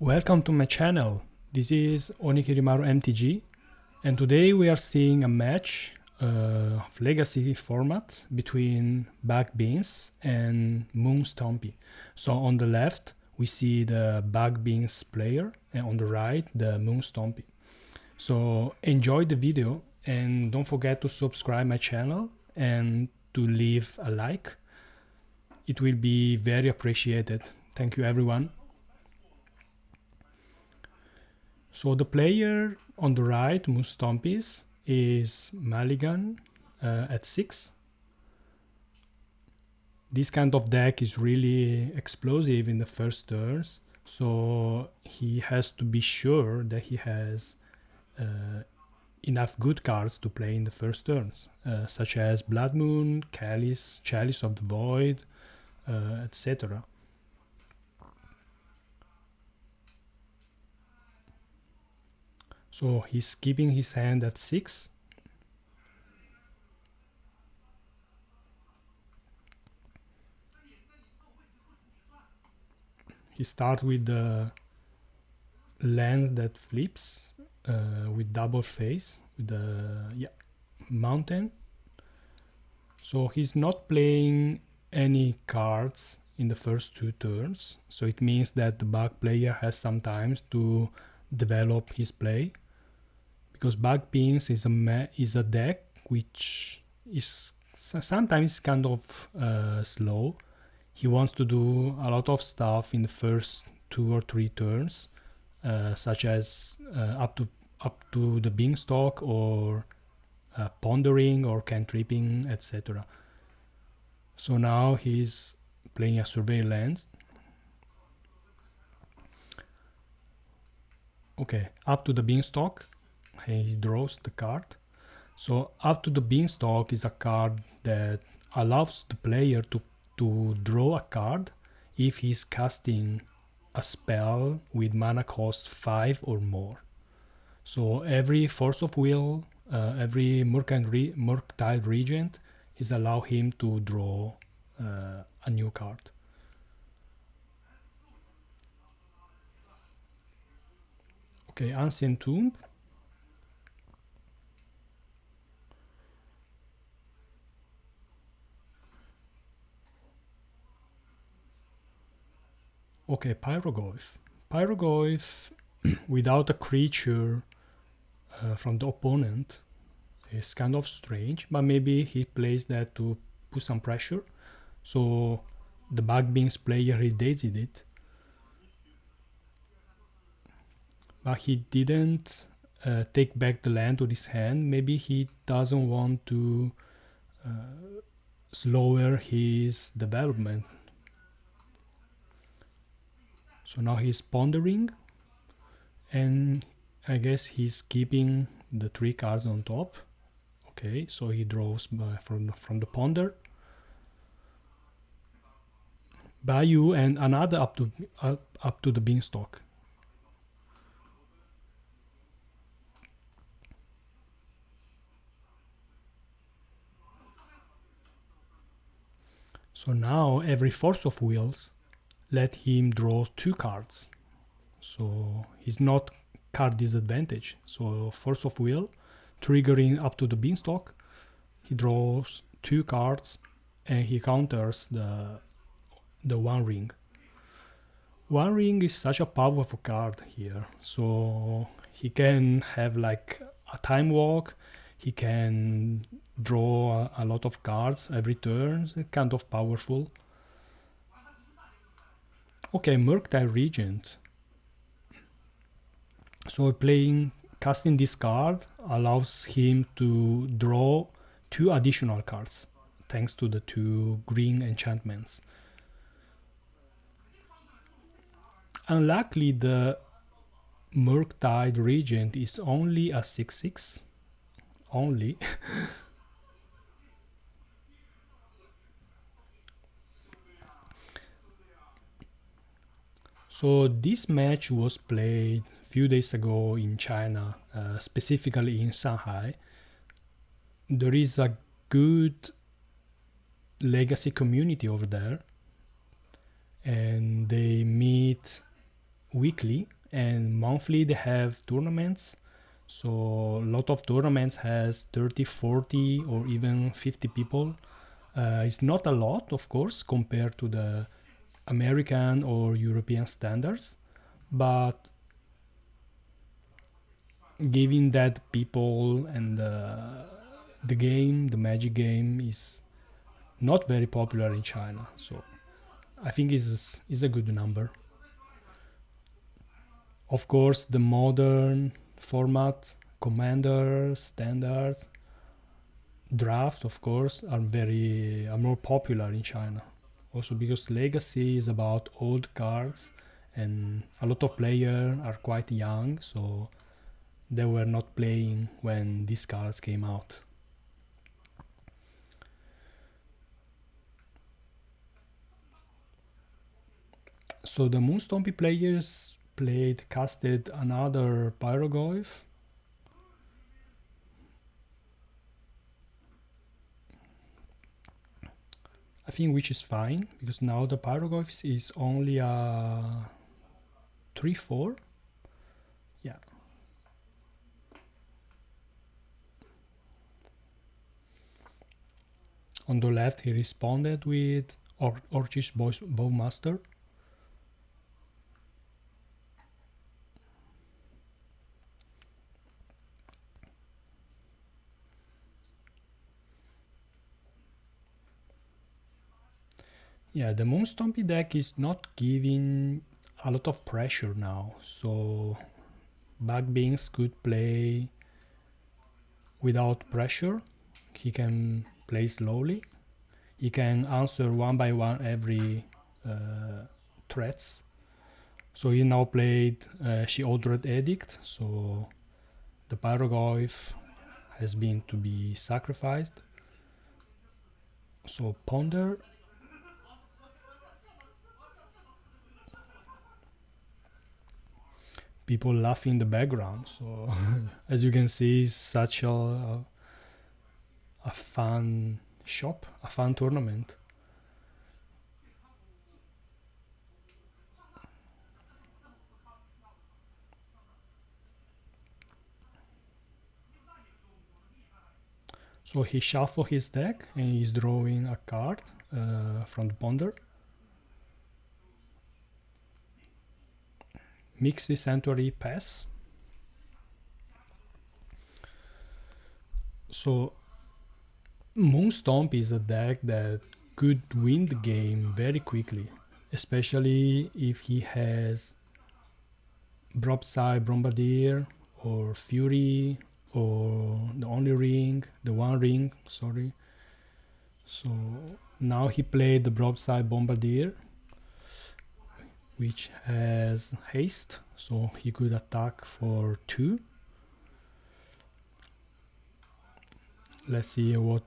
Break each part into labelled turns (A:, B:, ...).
A: Welcome to my channel. This is Onikirimaru MTG, and today we are seeing a match of Legacy format between Bug Beans and Moon Stompy. So on the left we see the Bug Beans player, and on the right the Moon Stompy. So enjoy the video and don't forget to subscribe my channel and to leave a like. It will be very appreciated. Thank you everyone. So the player on the right, Moose Stompies, is Mulligan at 6. This kind of deck is really explosive in the first turns, so he has to be sure that he has enough good cards to play in the first turns, such as Blood Moon, Chalice of the Void, etc. So he's keeping his hand at 6. He starts with the land that flips with double face with the mountain. So he's not playing any cards in the first 2 turns. So it means that the bug player has some time to develop his play. Because Bug Beans is a deck which is sometimes kind of slow. He wants to do a lot of stuff in the first 2 or 3 turns, such as up to the Beanstalk or pondering or cantripping, etc. So now he's playing a Surveillance. Okay, up to the Beanstalk. He draws the card. So up to the Beanstalk is a card that allows the player to draw a card if he's casting a spell with mana cost 5 or more. So every Force of Will, every Murktide Regent is allow him to draw a new card. Okay, Ancient Tomb. Okay, Pyrogoyf. Pyrogoyf without a creature from the opponent is kind of strange, but maybe he plays that to put some pressure. So the Bug Beans player redated it. But he didn't take back the land to his hand. Maybe he doesn't want to slower his development. So now he's pondering, and I guess he's keeping the 3 cards on top. Okay, so he draws from the ponder, Bayou, and another up to the Beanstalk. So now every Force of Wills let him draw 2 cards. So he's not card disadvantage. So Force of Will triggering up to the Beanstalk, he draws 2 cards and he counters the One Ring. One Ring is such a powerful card here. So he can have like a Time Walk, he can draw a lot of cards every turn, it's kind of powerful. Okay, Murktide Regent. So casting this card allows him to draw 2 additional cards thanks to the 2 green enchantments. Unluckily, the Murktide Regent is only a 6/6. Only. So this match was played a few days ago in China, specifically in Shanghai. There is a good Legacy community over there, and they meet weekly, and monthly they have tournaments. So a lot of tournaments has 30, 40 or even 50 people. It's not a lot, of course, compared to the American or European standards, but given that people and the game, the Magic game, is not very popular in China, so I think is a good number. Of course, the modern format, Commander, Standard, Draft, of course, are more popular in China. Also because Legacy is about old cards, and a lot of players are quite young, so they were not playing when these cards came out. So the Moon Stompy players casted another Pyroglyph. I think which is fine, because now the Pyroglyphs is only a 3/4. Yeah. On the left he responded with Orchis Bowmaster. Yeah, the Moon Stompy deck is not giving a lot of pressure now, so Backbeans could play without pressure. He can play slowly. He can answer one by one every threats. So he now played She Ordered Edict, so the Pyroglyph has been to be sacrificed. So Ponder. People laugh in the background, so as you can see, it's such a fun shop, a fun tournament. So he shuffles his deck and he's drawing a card from the ponder. Mixed Sanctuary pass. So Moonstomp is a deck that could win the game very quickly, especially if he has Broadside Bombardier or Fury or the one ring, sorry. So now he played the Broadside Bombardier, which has haste, so he could attack for 2. Let's see what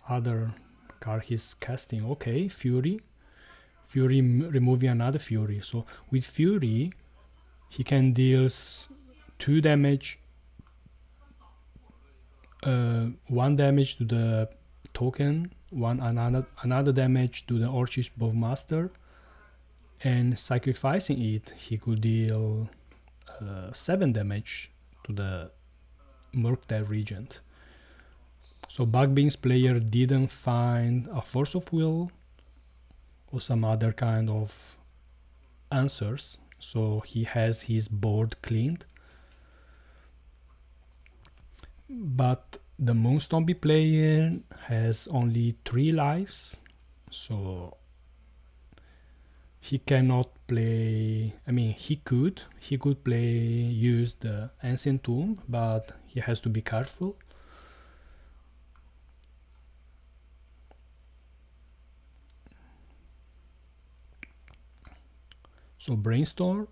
A: other card he's casting. Okay, Fury. Removing another Fury. So with Fury, he can deal 2 damage, 1 damage to the token, another damage to the Orchis Bowmaster, and sacrificing it, he could deal 7 damage to the Murktide Regent. So Backbeans player didn't find a Force of Will or some other kind of answers, so he has his board cleaned. But the Moonstompy player has only 3 lives, so he cannot play. I mean, he could use the Ancient Tomb, but he has to be careful. So Brainstorm.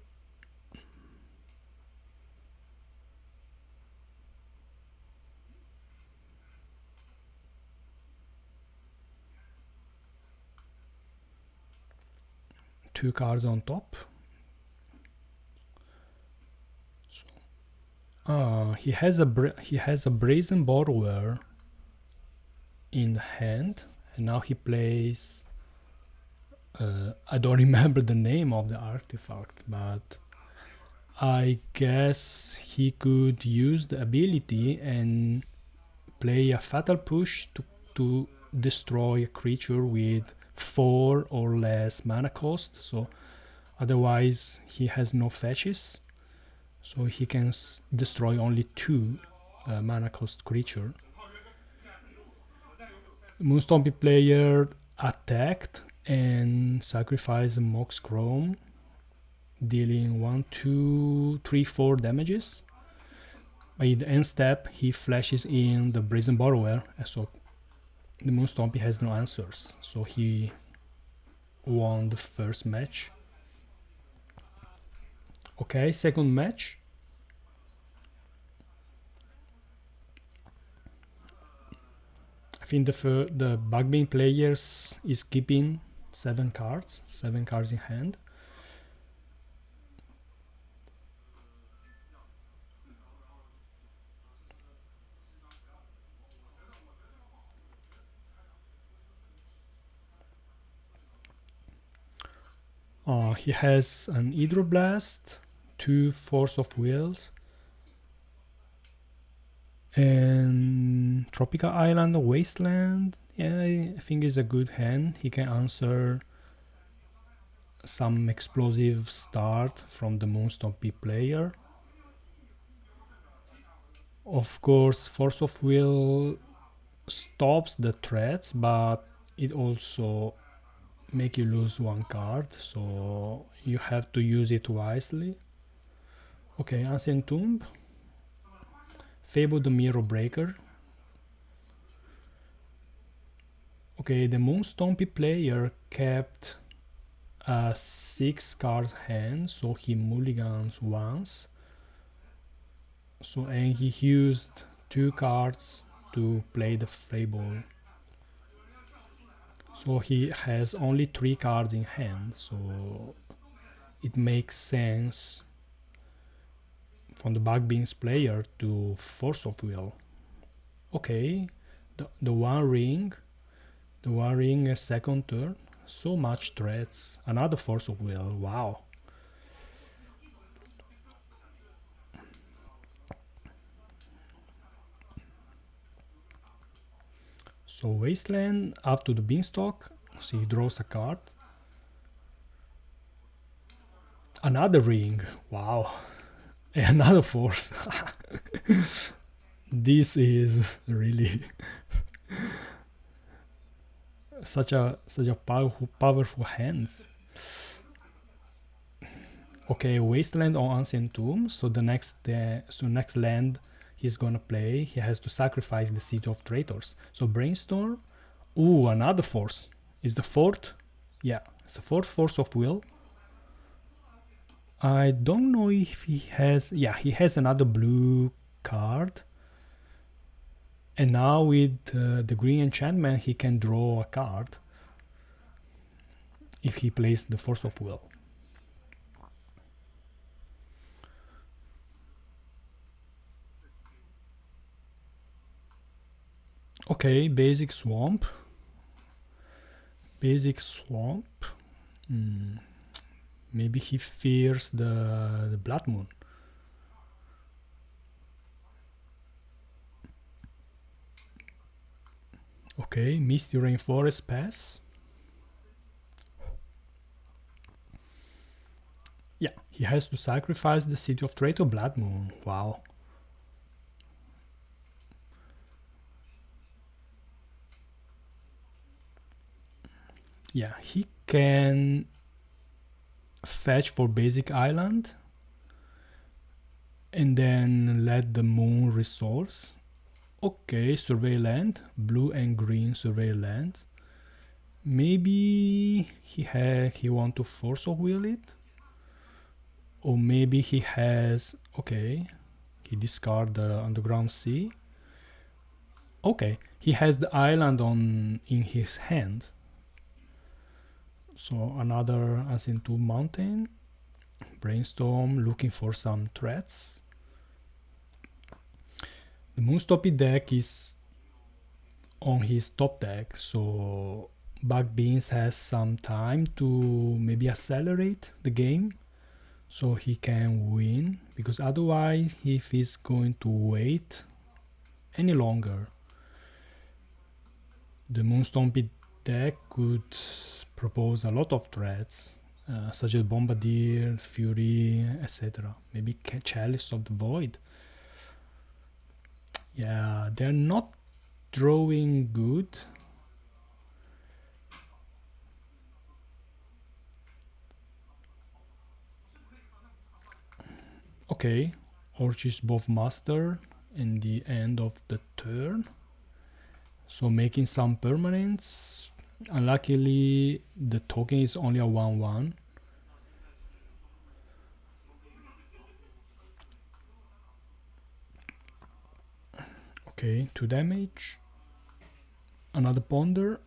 A: Two cards on top. So, he has a Brazen Borrower in the hand, and now he plays. I don't remember the name of the artifact, but I guess he could use the ability and play a fatal push to destroy a creature with 4 or less mana cost, so otherwise he has no fetches, so he can destroy only 2 mana cost creature. Moonstompy player attacked and sacrificed Mox Chrome, dealing 1, 2, 3, 4 damages. By the end step, he flashes in the Brazen Borrower, so the Moonstompy has no answers, so he won the first match. Okay, second match. I think the Bugbean players is keeping 7 cards in hand. He has an Hydroblast, 2 Force of Wills, and Tropical Island, Wasteland. Yeah, I think is a good hand. He can answer some explosive start from the Moonstompy player. Of course, Force of Will stops the threats, but it also make you lose 1 card, so you have to use it wisely. Okay, Ancient Tomb, Fable the Mirror Breaker. Okay, the Moonstompy player kept a 6 card hand, so he mulligans once. So, and he used 2 cards to play the Fable. So he has only 3 cards in hand, so it makes sense from the Bugbean's player to Force of Will. Okay, the One Ring second turn, so much threats, another Force of Will, wow. So Wasteland up to the Beanstalk, so he draws a card. Another ring, wow. Another force. This is really such a powerful hands. Okay, Wasteland on Ancient Tomb. So the next land he's gonna play, he has to sacrifice the City of Traitors. So Brainstorm. Ooh, another force. Is the 4th? Yeah, it's the 4th Force of Will. I don't know if he has... Yeah, he has another blue card. And now with the green enchantment, he can draw a card if he plays the Force of Will. Okay, basic swamp. Maybe he fears the Blood Moon. Okay, Misty Rainforest pass. Yeah, he has to sacrifice the City of Traitor Blood Moon. Wow. Yeah, he can fetch for basic island and then let the moon resource. Okay, survey land, blue and green survey land. Maybe he want to Force of Will it, or maybe he has... Okay, he discard the Underground Sea. Okay, he has the island in his hand. So another Ancient Tomb Mountain, Brainstorm, looking for some threats. The Moonstompy deck is on his top deck, so Bugbeans has some time to maybe accelerate the game. so he can win, because otherwise if he's going to wait any longer, the Moonstompy deck could propose a lot of threats, such as Bombardier, Fury, etc. Maybe Chalice of the Void. Yeah, they're not drawing good. Okay, Orchis both master in the end of the turn, so making some permanents. Unluckily, the token is only a 1/1. Okay, 2 damage. Another Ponder.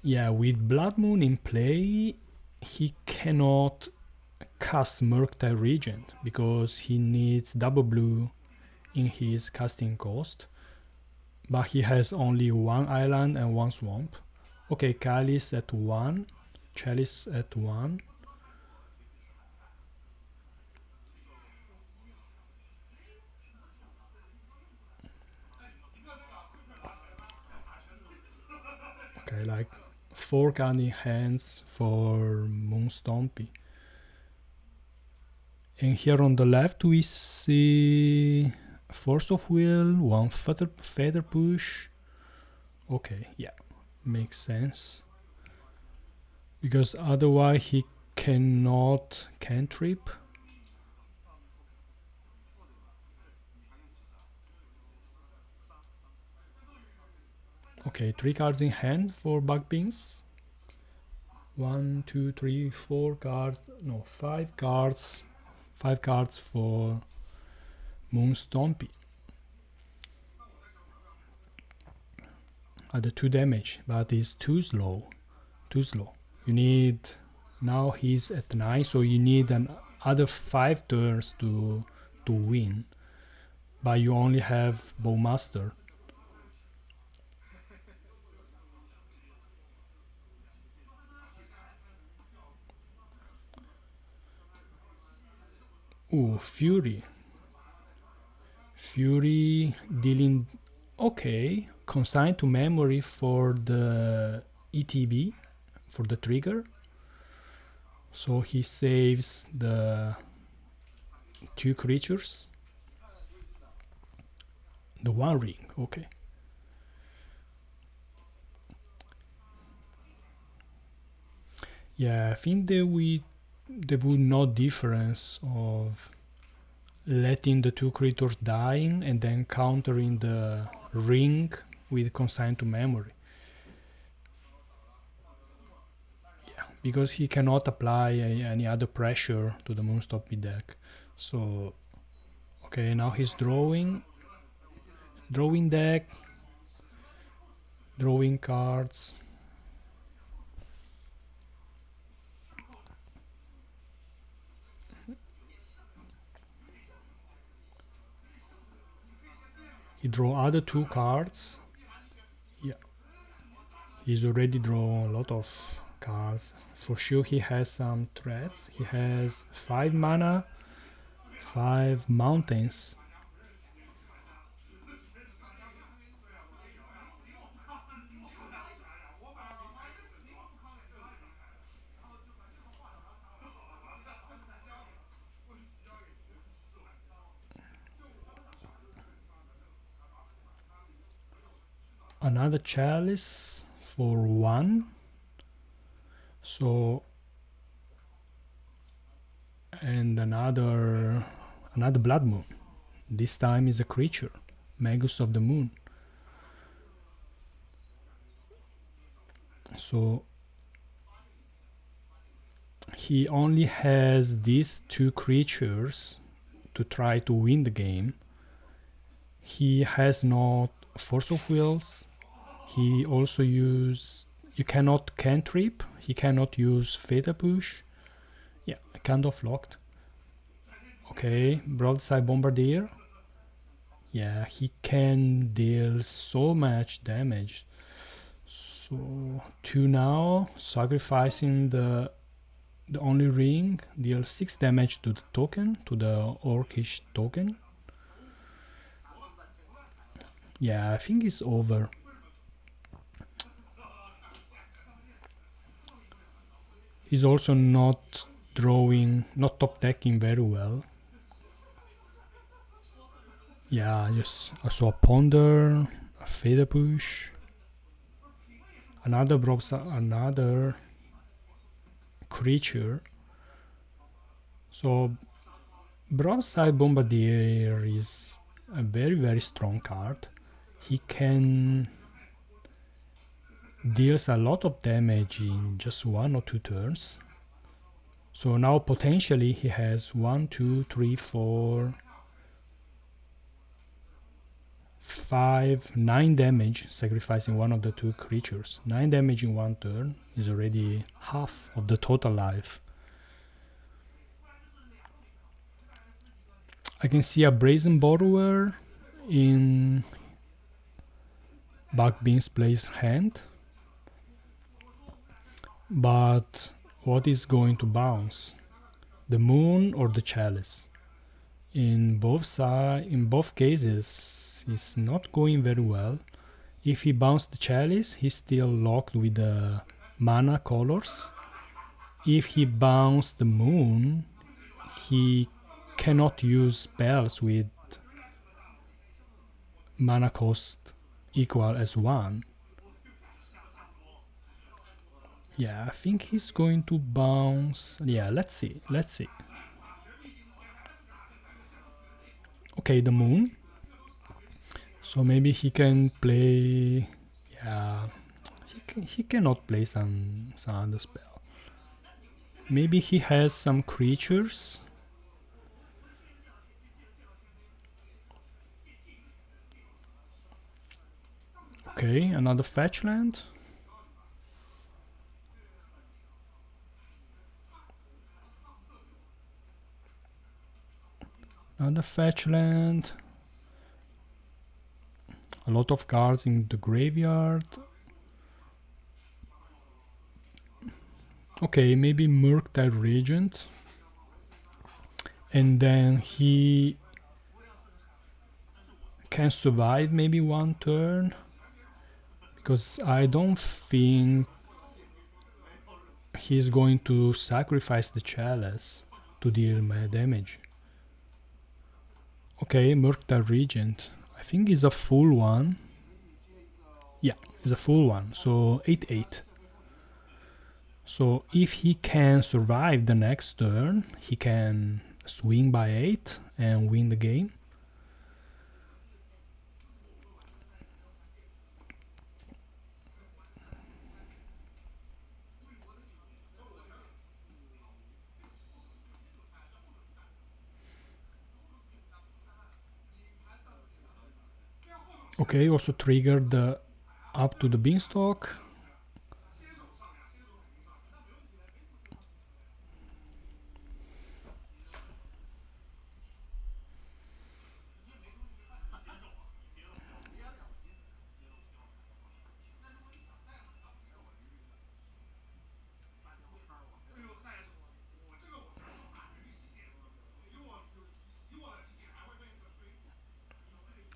A: Yeah, with Blood Moon in play, he cannot cast Murktide Regent because he needs double blue in his casting cost. But he has only 1 island and 1 swamp. Okay, Chalice at 1. Chalice at 1. Okay, like 4 card in hands for Moonstompy. And here on the left we see Force of Will, 1 Feather Push. Okay, yeah, makes sense. Because otherwise he cannot cantrip. Okay, 3 cards in hand for Bugbeans. 1, 2, 3, 4 cards. No, 5 cards. 5 cards for Moonstompy. At the 2 damage, but it's too slow. Too slow. You need, now he's at 9, so you need another 5 turns to win. But you only have Bowmaster. Ooh, Fury. Fury dealing, okay, consigned to memory for the ETB, for the trigger. So he saves the 2 creatures. The 1 ring, okay. Yeah, I think there would no difference of letting the 2 creatures dying and then countering the ring with consigned to memory. Yeah, because he cannot apply any other pressure to the Moonstompy deck. So, okay, now he's drawing deck, drawing cards. He draw other 2 cards. Yeah, he's already drawn a lot of cards. For sure he has some threats. He has 5 mana, 5 mountains. Another Chalice for 1. So, and another Blood Moon. This time is a creature, Magus of the Moon. So he only has these 2 creatures to try to win the game. He has not Force of Wills. He also you cannot cantrip. He cannot use Feather Push. Yeah, kind of locked. Okay, Broadside Bombardier. Yeah, he can deal so much damage. So 2 now, sacrificing the only ring, deal 6 damage to the token, to the orcish token. Yeah, I think it's over. He's also not top decking very well. Yeah, just I saw a Ponder, a Feather Push, another creature. So Broadside Bombardier is a very strong card. He can deals a lot of damage in just 1 or 2 turns. So now potentially he has 1, 2, 3, 4, 5, 9 damage, sacrificing one of the 2 creatures. 9 damage in 1 turn is already half of the total life. I can see a Brazen Borrower in Backbeam's play's hand. But what is going to bounce? The moon or the chalice? In both cases, it's not going very well. If he bounced the chalice, he's still locked with the mana colors. If he bounced the moon, he cannot use spells with mana cost equal as 1. Yeah, I think he's going to bounce. Yeah, let's see. Okay, the moon. So maybe he can play. Yeah, he cannot play some other spell. Maybe he has some creatures. Okay, another fetch land. Another fetch land. A lot of cards in the graveyard. Okay, maybe Murktide Regent. And then he can survive maybe 1 turn. Because I don't think he's going to sacrifice the chalice to deal my damage. Okay, Murktide Regent. I think it's a full one. Yeah, it's a full one. So 8/8. So if he can survive the next turn, he can swing by 8 and win the game. Okay, also triggered the up to the beanstalk.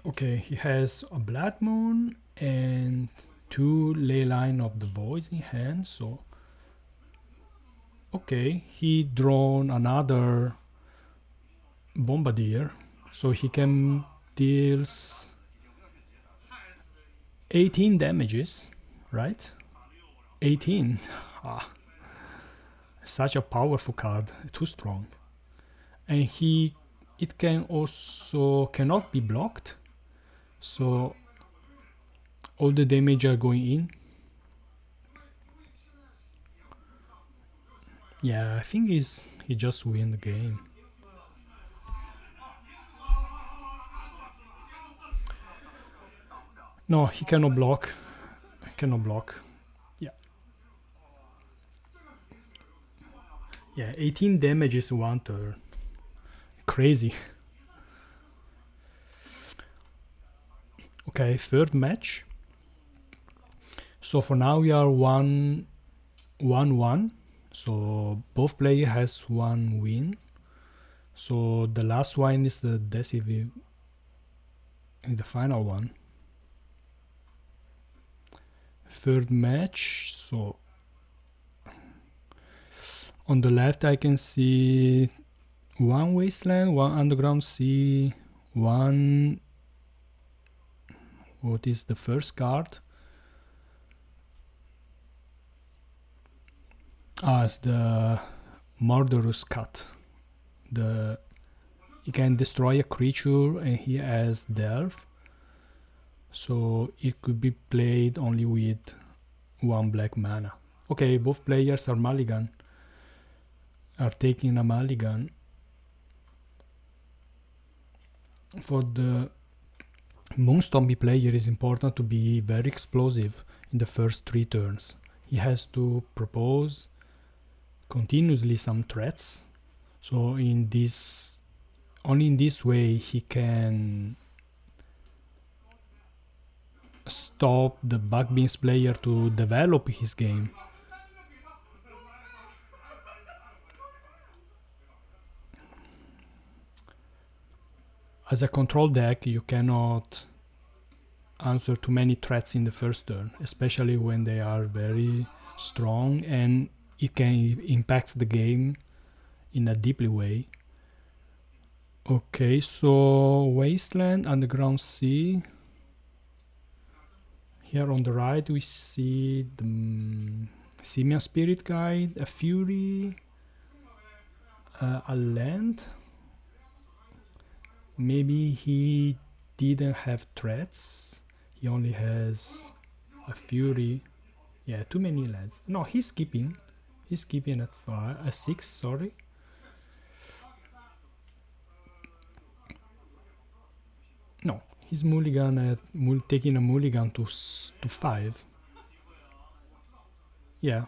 A: Okay, he has a Blood Moon and 2 Leyline of the Voids in hand, so okay, he drawn another Bombardier, so he can deals 18 damages, right? 18. Such a powerful card, too strong. And it can also cannot be blocked, so all the damage are going in. Yeah, I think he just win the game. No, he cannot block. Yeah. Yeah, 18 damages 1 turn. Crazy. Okay, third match. So for now we are 1-1. So both player has one win. So the last one is the decisive, the final one. Third match. So on the left I can see one wasteland, one underground sea, one. What is the first card? It's the murderous cut. He can destroy a creature and he has delve, so it could be played only with one black mana. Okay, both players are taking a mulligan. For the Moonstompy player, is important to be very explosive in the first 3 turns. He has to propose continuously some threats, so only in this way he can stop the Backbeans player to develop his game. As a control deck, you cannot answer too many threats in the first turn, especially when they are very strong and it can impact the game in a deeply way. Okay, so Wasteland, Underground Sea. Here on the right we see the Simian Spirit Guide, a Fury, a land. Maybe he didn't have threats. He only has a Fury. Yeah, too many lands. No, he's keeping. He's keeping at 6, sorry. No, he's taking a mulligan to 5. Yeah.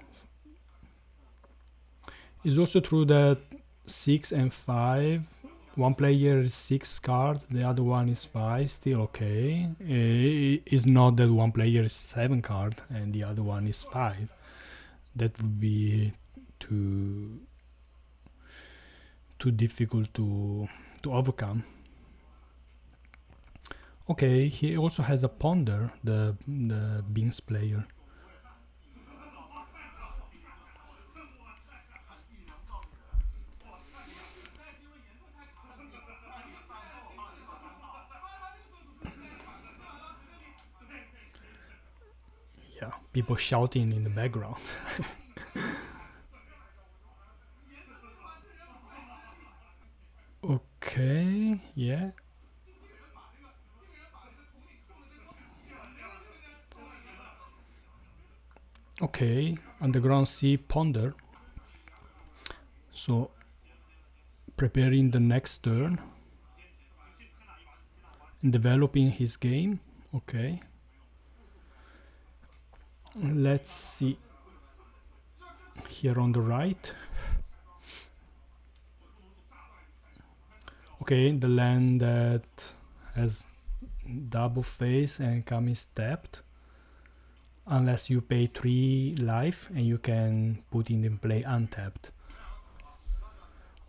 A: It's also true that 6 and 5, one player is 6 cards, the other one is 5, still okay. It's not that one player is 7 cards and the other one is 5. That would be too difficult to overcome. Okay, he also has a ponder, the Beans player. Yeah, people shouting in the background. Okay, yeah. Okay, Underground Sea Ponder. So, preparing the next turn and developing his game. Okay. Let's see. Here on the right. Okay, the land that has double face and comes tapped. Unless you pay 3 life and you can put it in play untapped.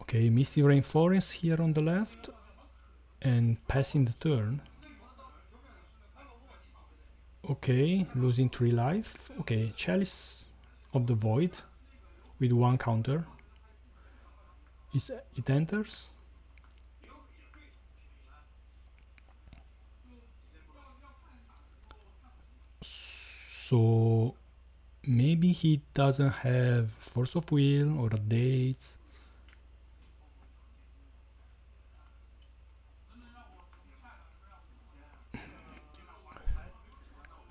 A: Okay, Misty Rainforest here on the left and passing the turn. Okay, losing 3 life. Okay, Chalice of the Void with 1 counter. It enters. So maybe he doesn't have Force of Will or Dates.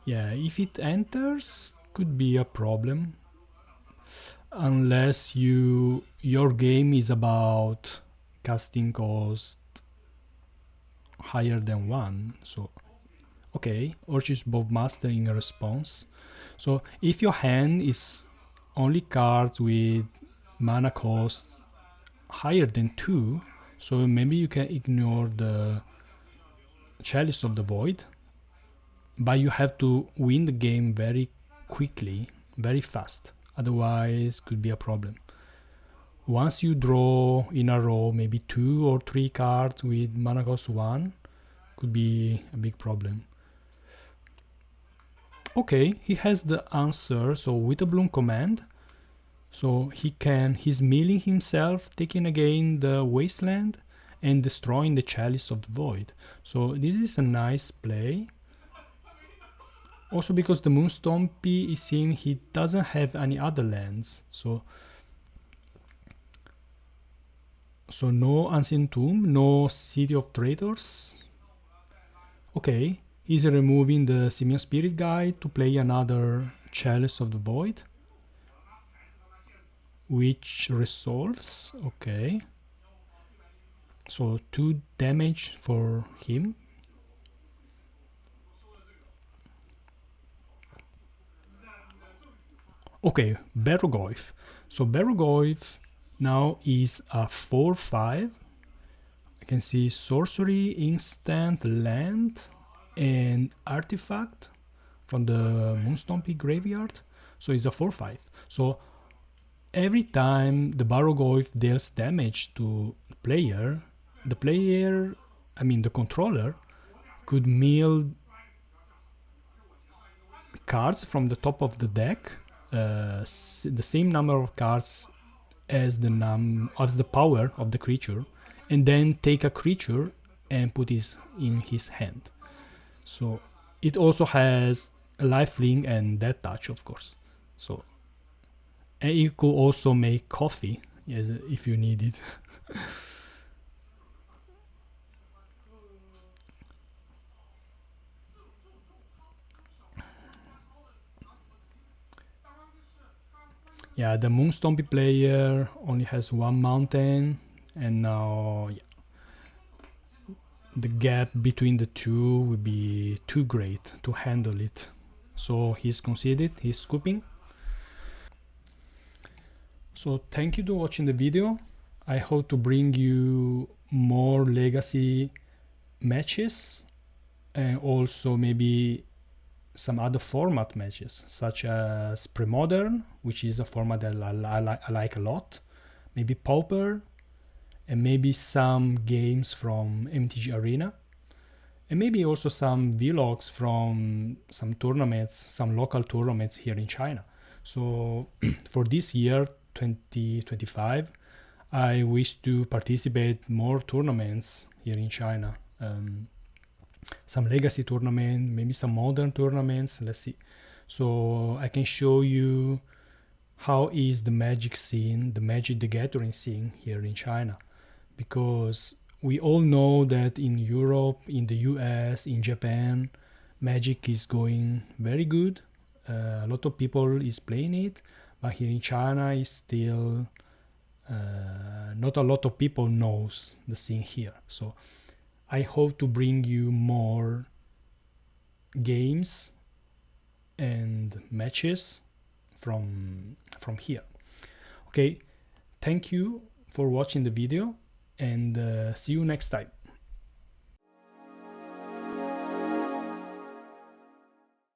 A: Yeah, if it enters, could be a problem. Unless your game is about casting cost higher than 1. So, okay, Orchis Master in a response. So, if your hand is only cards with mana cost higher than 2, so maybe you can ignore the Chalice of the Void, but you have to win the game very quickly, very fast, otherwise could be a problem. Once you draw in a row maybe 2 or 3 cards with mana cost 1, could be a big problem. Okay, he has the answer. So with a bloom command, so he's milling himself, taking again the wasteland and destroying the Chalice of the Void. So this is a nice play. Also because the Moon Stompy is seeing he doesn't have any other lands. So no Ancient Tomb, no City of Traitors. Okay, he's removing the Simian Spirit Guide to play another Chalice of the Void, which resolves. Okay, so 2 damage for him. Okay, Berogoyf. So Berogoyf now is a 4/5. I can see sorcery, instant, land, and artifact from the Moonstompy graveyard. So it's a 4/5. So every time the Berogoyf deals damage to the player, I mean the controller, could mill cards from the top of the deck, the same number of cards as the power of the creature, and then take a creature and put it in his hand. So it also has a lifelink and death touch, of course. So and you could also make coffee, yes, if you need it. Yeah, the Moonstompy player only has 1 mountain, and now the gap between the two will be too great to handle it. So he's conceded, he's scooping. So thank you to watching the video. I hope to bring you more legacy matches, and also maybe some other format matches, such as Premodern, which is a format that I like a lot, maybe Pauper, and maybe some games from MTG Arena, and maybe also some vlogs from some tournaments, some local tournaments here in China. So for this year 2025, I wish to participate more tournaments here in China. Some legacy tournament, maybe some modern tournaments, let's see. So I can show you how is the Magic scene, the Magic the Gathering scene here in China, because we all know that in Europe, in the US, in Japan, Magic is going very good. A lot of people is playing it, but here in China is still not a lot of people knows the scene here. So I hope to bring you more games and matches from here. Okay, thank you for watching the video, and see you next time.